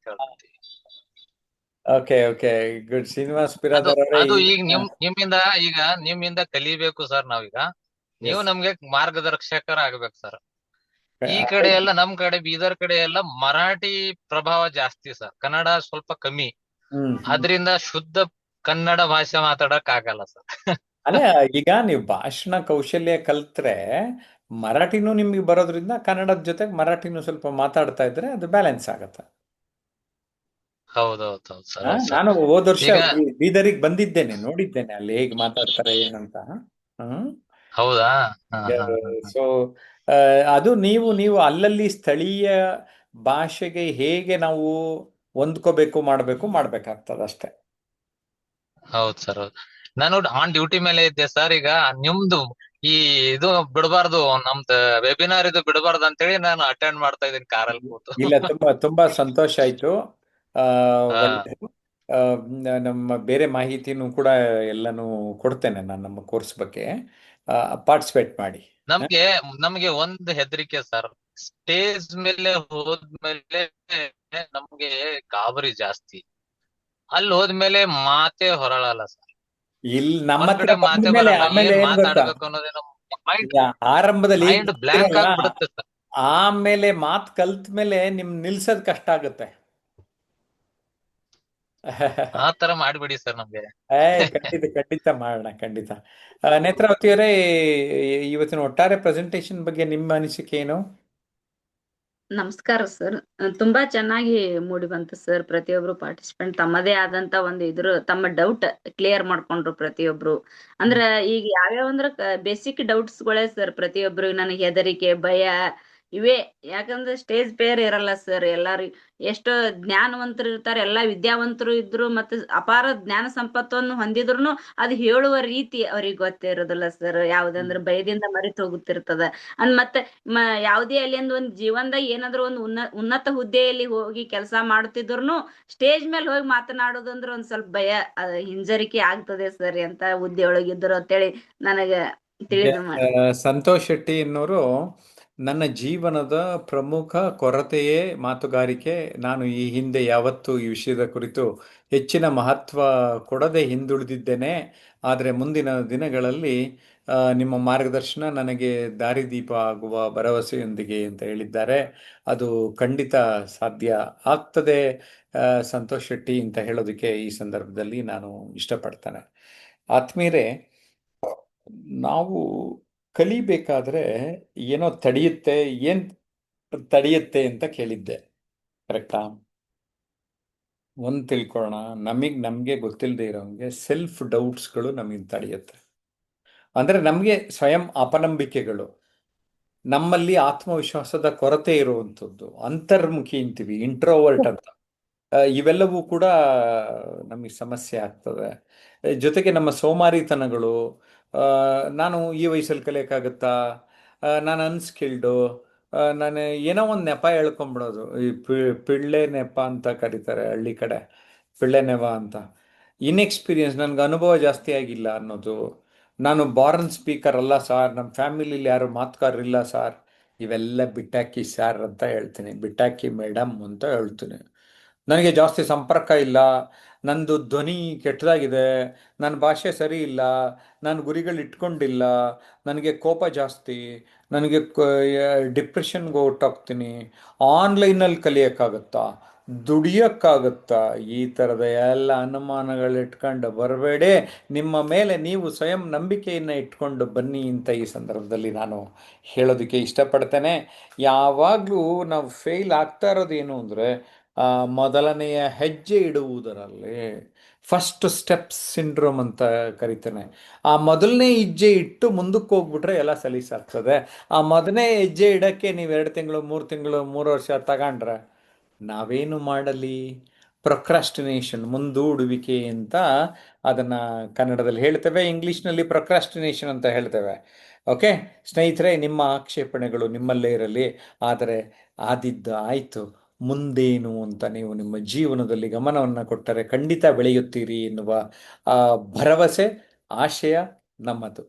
ಕೇಳ್ಕೊತೀವಿ. Okay okay, good. Srinivas ಅದು ಬಿರಾದರ್ ಅವರೇ, ಅದು ಈಗ ನಿಮ್ಮಿಂದ ಕಲಿಬೇಕು ಸರ್ ನಾವೀಗ. ನೀವು ಎಸ್. ನಮ್ಗೆ ಮಾರ್ಗದರ್ಶಕರ ಆಗ್ಬೇಕು ಸರ್. ಈ ಕಡೆ ಎಲ್ಲ ನಮ್ ಕಡೆ ಬೀದರ್ ಕಡೆ ಎಲ್ಲ ಮರಾಠಿ ಪ್ರಭಾವ ಜಾಸ್ತಿ ಸರ್, ಕನ್ನಡ ಸ್ವಲ್ಪ ಕಮ್ಮಿ. ಹ್ಮ್. ಆದ್ರಿಂದ ಶುದ್ಧ ಕನ್ನಡ ಭಾಷೆ ಮಾತಾಡಕ್ ಆಗಲ್ಲ ಸರ್. ಅಲ್ಲ, ಈಗ ನೀವು ಭಾಷಣ ಕೌಶಲ್ಯ ಕಲ್ತ್ರೆ ಮರಾಠಿನೂ ನಿಮ್ಗೆ ಬರೋದ್ರಿಂದ ಕನ್ನಡದ ಜೊತೆಗೆ ಮರಾಠಿನೂ ಸ್ವಲ್ಪ ಮಾತಾಡ್ತಾ ಇದ್ರೆ ಅದು ಬ್ಯಾಲೆನ್ಸ್ ಆಗತ್ತೆ. ಹೌದೌದು ಸರ್, ಹೌದು ಸರ್. ನಾನು ಹೋದ ವರ್ಷ ಈಗ ಬೀದರಿಗೆ ಬಂದಿದ್ದೇನೆ, ನೋಡಿದ್ದೇನೆ ಅಲ್ಲಿ ಹೇಗೆ ಮಾತಾಡ್ತಾರೆ ಏನಂತ. ಹ್ಮ್. ಹೌದಾ? ಹಾ ಹಾ ಹಾ ಹಾ. ಸೊ ಅದು ನೀವು ಅಲ್ಲಲ್ಲಿ ಸ್ಥಳೀಯ ಭಾಷೆಗೆ ಹೇಗೆ ನಾವು ಹೊಂದ್ಕೋಬೇಕು ಮಾಡ್ಬೇಕಾಗ್ತದೆ ಅಷ್ಟೇ. ಹೌದ್ ಸರ್, ಹೌದು. ನಾನು ಆನ್ ಡ್ಯೂಟಿ ಮೇಲೆ ಇದ್ದೆ ಸರ್. ಈಗ ನಿಮ್ದು ಈ ಇದು ಬಿಡಬಾರ್ದು, ನಮ್ದು ವೆಬಿನಾರ್ ಇದು ಬಿಡಬಾರ್ದು ಅಂತೇಳಿ ನಾನು ಅಟೆಂಡ್ ಮಾಡ್ತಾ ಇದ್ದೀನಿ ಕಾರಲ್ಲಿ ಕೂತು. ಇಲ್ಲ, ತುಂಬಾ ತುಂಬಾ ಸಂತೋಷ ಆಯ್ತು. ಆ ಹಾ. ಒಳ್ಳೆಯದು. ನಮ್ಮ ಬೇರೆ ಮಾಹಿತಿನೂ ಕೂಡ ಎಲ್ಲನೂ ಕೊಡ್ತೇನೆ ನಾನು ನಮ್ಮ ಕೋರ್ಸ್ ಬಗ್ಗೆ. ಪಾರ್ಟಿಸಿಪೇಟ್ ಮಾಡಿ. ನಮ್ಗೆ ನಮ್ಗೆ ಒಂದು ಹೆದರಿಕೆ ಸರ್, ಸ್ಟೇಜ್ ಮೇಲೆ ಹೋದ್ಮೇಲೆ ನಮ್ಗೆ ಗಾಬರಿ ಜಾಸ್ತಿ. ಅಲ್ಲಿ ಹೋದ್ಮೇಲೆ ಮಾತೇ ಹೊರಳಲ್ಲ ಸರ್. ಇಲ್ಲಿ ನಮ್ಮ ಹತ್ರ ಹೊರಗಡೆ ಬಂದ ಮಾತೇ ಮೇಲೆ ಬರಲ್ಲ, ಆಮೇಲೆ ಏನ್ ಏನ್ ಗೊತ್ತಾ, ಮಾತಾಡ್ಬೇಕು ಅನ್ನೋದೇ ನಮ್ಮ ಮೈಂಡ್ ಈಗ ಆರಂಭದಲ್ಲಿ ಈಗ ಮೈಂಡ್ ಬ್ಲಾಂಕ್ ಬರ್ತಿರಲ್ಲ, ಆಗ್ಬಿಡುತ್ತೆ ಸರ್. ಆಮೇಲೆ ಮಾತು ಕಲ್ತ ಮೇಲೆ ನಿಮ್ ನಿಲ್ಸೋದ್ ಕಷ್ಟ ಆಗುತ್ತೆ. ಆ ತರ ಮಾಡ್ಬಿಡಿ ಸರ್ ನಮ್ಗೆ. ಖಂಡಿತ ಖಂಡಿತ ಮಾಡೋಣ, ಖಂಡಿತ. ನೇತ್ರಾವತಿ ಅವರೇ, ಇವತ್ತಿನ ಒಟ್ಟಾರೆ ಪ್ರೆಸೆಂಟೇಶನ್ ಬಗ್ಗೆ ನಿಮ್ಮ ಅನಿಸಿಕೆ ಏನು? ನಮಸ್ಕಾರ ಸರ್. ತುಂಬಾ ಚೆನ್ನಾಗಿ ಮೂಡಿ ಬಂತು ಸರ್. ಪ್ರತಿಯೊಬ್ರು ಪಾರ್ಟಿಸಿಪೆಂಟ್ ತಮ್ಮದೇ ಆದಂತ ಒಂದು ತಮ್ಮ ಡೌಟ್ ಕ್ಲಿಯರ್ ಮಾಡ್ಕೊಂಡ್ರು ಪ್ರತಿಯೊಬ್ರು. ಅಂದ್ರ ಈಗ ಯಾವ್ಯಾವ ಅಂದ್ರ ಬೇಸಿಕ್ ಡೌಟ್ಸ್ ಗಳೇ ಸರ್. ಪ್ರತಿಯೊಬ್ರು ನನಗೆ ಹೆದರಿಕೆ, ಭಯ ಇವೇ. ಯಾಕಂದ್ರೆ ಸ್ಟೇಜ್ ಪೇರ್ ಇರಲ್ಲ ಸರ್. ಎಲ್ಲಾರು ಎಷ್ಟೋ ಜ್ಞಾನವಂತರು ಇರ್ತಾರೆ, ಎಲ್ಲಾ ವಿದ್ಯಾವಂತರು ಇದ್ರು ಮತ್ತೆ ಅಪಾರ ಜ್ಞಾನ ಸಂಪತ್ತನ್ನು ಹೊಂದಿದ್ರು ಅದು ಹೇಳುವ ರೀತಿ ಅವ್ರಿಗೆ ಗೊತ್ತಿರೋದಿಲ್ಲ ಸರ್. ಯಾವ್ದಂದ್ರ ಭಯದಿಂದ ಮರೆತು ಹೋಗುತ್ತಿರ್ತದ. ಮತ್ತೆ ಯಾವುದೇ ಅಲ್ಲಿ ಒಂದ್ ಜೀವನದಾಗ ಏನಾದ್ರು ಒಂದು ಉನ್ನತ ಹುದ್ದೆಯಲ್ಲಿ ಹೋಗಿ ಕೆಲಸ ಮಾಡುತ್ತಿದ್ರು ಸ್ಟೇಜ್ ಮೇಲೆ ಹೋಗಿ ಮಾತನಾಡೋದು ಅಂದ್ರೆ ಒಂದ್ ಸ್ವಲ್ಪ ಭಯ, ಹಿಂಜರಿಕೆ ಆಗ್ತದೆ ಸರ್. ಎಂತ ಹುದ್ದೆ ಒಳಗಿದ್ರು ಅಂತೇಳಿ ನನಗ ತಿಳಿದು ಮಾಡಿ. ಸಂತೋಷ್ ಶೆಟ್ಟಿ ಎನ್ನುವರು, ನನ್ನ ಜೀವನದ ಪ್ರಮುಖ ಕೊರತೆಯೇ ಮಾತುಗಾರಿಕೆ. ನಾನು ಈ ಹಿಂದೆ ಯಾವತ್ತೂ ಈ ವಿಷಯದ ಕುರಿತು ಹೆಚ್ಚಿನ ಮಹತ್ವ ಕೊಡದೆ ಹಿಂದುಳಿದಿದ್ದೇನೆ. ಆದರೆ ಮುಂದಿನ ದಿನಗಳಲ್ಲಿ ನಿಮ್ಮ ಮಾರ್ಗದರ್ಶನ ನನಗೆ ದಾರಿದೀಪ ಆಗುವ ಭರವಸೆಯೊಂದಿಗೆ ಅಂತ ಹೇಳಿದ್ದಾರೆ. ಅದು ಖಂಡಿತ ಸಾಧ್ಯ ಆಗ್ತದೆ ಸಂತೋಷ್ ಶೆಟ್ಟಿ ಅಂತ ಹೇಳೋದಕ್ಕೆ ಈ ಸಂದರ್ಭದಲ್ಲಿ ನಾನು ಇಷ್ಟಪಡ್ತೇನೆ. ಆತ್ಮೀಯರೇ, ನಾವು ಕಲಿಬೇಕಾದ್ರೆ ಏನೋ ತಡೆಯುತ್ತೆ, ಏನ್ ತಡೆಯುತ್ತೆ ಅಂತ ಕೇಳಿದ್ದೆ, ಕರೆಕ್ಟಾ? ಒಂದು ತಿಳ್ಕೊಳ್ಳೋಣ, ನಮಗೆ ಗೊತ್ತಿಲ್ಲದೆ ಇರೋಂಗೆ ಸೆಲ್ಫ್ ಡೌಟ್ಸ್ಗಳು ನಮಗೆ ತಡೆಯುತ್ತೆ. ಅಂದ್ರೆ ನಮಗೆ ಸ್ವಯಂ ಅಪನಂಬಿಕೆಗಳು, ನಮ್ಮಲ್ಲಿ ಆತ್ಮವಿಶ್ವಾಸದ ಕೊರತೆ ಇರುವಂಥದ್ದು, ಅಂತರ್ಮುಖಿ ಅಂತೀವಿ, ಇಂಟ್ರೋವರ್ಟ್ ಅಂತ. ಇವೆಲ್ಲವೂ ಕೂಡ ನಮಗೆ ಸಮಸ್ಯೆ ಆಗ್ತದೆ. ಜೊತೆಗೆ ನಮ್ಮ ಸೋಮಾರಿತನಗಳು, ನಾನು ಈ ವಯಸ್ಸಲ್ಲಿ ಕಲಿಯೋಕ್ಕಾಗತ್ತಾ, ನಾನು ಅನ್ಸ್ಕಿಲ್ಡು, ನಾನು ಏನೋ ಒಂದು ನೆಪ ಹೇಳ್ಕೊಂಬಿಡೋದು. ಈ ಪಿಳ್ಳೆ ನೆಪ ಅಂತ ಕರೀತಾರೆ ಹಳ್ಳಿ ಕಡೆ, ಪಿಳ್ಳೆ ನೆವ ಅಂತ. ಇನ್ಎಕ್ಸ್ಪೀರಿಯನ್ಸ್, ನನಗೆ ಅನುಭವ ಜಾಸ್ತಿ ಆಗಿಲ್ಲ ಅನ್ನೋದು. ನಾನು ಬಾರ್ನ್ ಸ್ಪೀಕರ್ ಅಲ್ಲ ಸಾರ್, ನಮ್ಮ ಫ್ಯಾಮಿಲಿಲಿ ಯಾರು ಮಾತುಗಾರರಿಲ್ಲ ಸಾರ್. ಇವೆಲ್ಲ ಬಿಟ್ಟಾಕಿ ಸಾರ್ ಅಂತ ಹೇಳ್ತೀನಿ, ಬಿಟ್ಟಾಕಿ ಮೇಡಮ್ ಅಂತ ಹೇಳ್ತೀನಿ. ನನಗೆ ಜಾಸ್ತಿ ಸಂಪರ್ಕ ಇಲ್ಲ, ನಂದು ಧ್ವನಿ ಕೆಟ್ಟದಾಗಿದೆ, ನನ್ನ ಭಾಷೆ ಸರಿ ಇಲ್ಲ, ನಾನು ಗುರಿಗಳು ಇಟ್ಕೊಂಡಿಲ್ಲ, ನನಗೆ ಕೋಪ ಜಾಸ್ತಿ, ನನಗೆ ಡಿಪ್ರೆಷನ್ಗೆ ಹೊರ್ಟೋಗ್ತೀನಿ, ಆನ್ಲೈನಲ್ಲಿ ಕಲಿಯೋಕ್ಕಾಗತ್ತಾ, ದುಡಿಯೋಕ್ಕಾಗತ್ತಾ, ಈ ಥರದ ಎಲ್ಲ ಅನುಮಾನಗಳು ಇಟ್ಕೊಂಡು ಬರಬೇಡಿ. ನಿಮ್ಮ ಮೇಲೆ ನೀವು ಸ್ವಯಂ ನಂಬಿಕೆಯನ್ನು ಇಟ್ಕೊಂಡು ಬನ್ನಿ ಅಂತ ಈ ಸಂದರ್ಭದಲ್ಲಿ ನಾನು ಹೇಳೋದಕ್ಕೆ ಇಷ್ಟಪಡ್ತೇನೆ. ಯಾವಾಗಲೂ ನಾವು ಫೇಲ್ ಆಗ್ತಾ ಇರೋದು ಏನು ಅಂದರೆ, ಮೊದಲನೆಯ ಹೆಜ್ಜೆ ಇಡುವುದರಲ್ಲಿ, ಫಸ್ಟ್ ಸ್ಟೆಪ್ ಸಿಂಡ್ರೋಮ್ ಅಂತ ಕರಿತೇನೆ. ಆ ಮೊದಲನೇ ಹೆಜ್ಜೆ ಇಟ್ಟು ಮುಂದಕ್ಕೆ ಹೋಗ್ಬಿಟ್ರೆ ಎಲ್ಲ ಸಲೀಸಾಗ್ತದೆ. ಆ ಮೊದಲನೇ ಹೆಜ್ಜೆ ಇಡೋಕ್ಕೆ ನೀವು 2 ತಿಂಗಳು 3 ತಿಂಗಳು 3 ವರ್ಷ ತಗೊಂಡ್ರೆ ನಾವೇನು ಮಾಡಲಿ? ಪ್ರೊಕ್ರಾಸ್ಟಿನೇಷನ್, ಮುಂದೂಡುವಿಕೆ ಅಂತ ಅದನ್ನು ಕನ್ನಡದಲ್ಲಿ ಹೇಳ್ತೇವೆ, ಇಂಗ್ಲೀಷ್ನಲ್ಲಿ ಪ್ರೊಕ್ರಾಸ್ಟಿನೇಷನ್ ಅಂತ ಹೇಳ್ತೇವೆ. ಓಕೆ ಸ್ನೇಹಿತರೆ, ನಿಮ್ಮ ಆಕ್ಷೇಪಣೆಗಳು ನಿಮ್ಮಲ್ಲೇ ಇರಲಿ. ಆದರೆ ಆದಿದ್ದು ಆಯಿತು, ಮುಂದೇನು ಅಂತ ನೀವು ನಿಮ್ಮ ಜೀವನದಲ್ಲಿ ಗಮನವನ್ನು ಕೊಟ್ಟರೆ ಖಂಡಿತ ಬೆಳೆಯುತ್ತೀರಿ ಎನ್ನುವ ಭರವಸೆ, ಆಶಯ ನಮ್ಮದು.